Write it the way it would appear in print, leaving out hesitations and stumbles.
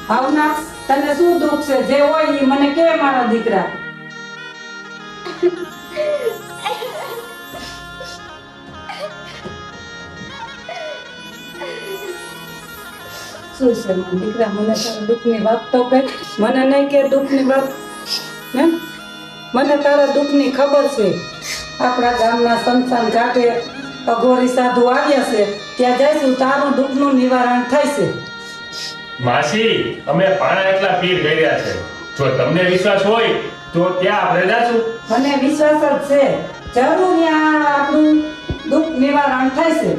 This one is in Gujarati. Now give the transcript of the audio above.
ભાવના તને શું દુઃખ છે? જે હોય એ મને કે મારા દીકરા. શું છે મારા દીકરા? મને તારા દુઃખની વાત તો કહે. મને નહીં કે દુઃખની વાત ને? મને તારા દુઃખની ખબર છે. આપણા ગામના સ્મશાન ઘાટે અઘોરી સાધુ આવ્યા છે, ત્યાં જઈશું, તારું દુઃખનું નિવારણ થશે. માસી, અમે પાણા એટલા પીર કર્યા છે. જો તમને વિશ્વાસ હોય તો ત્યાં આપણે જાશું. મને વિશ્વાસ જ છે, જરૂર ત્યાં આપણું દુઃખ નિવારણ થશે.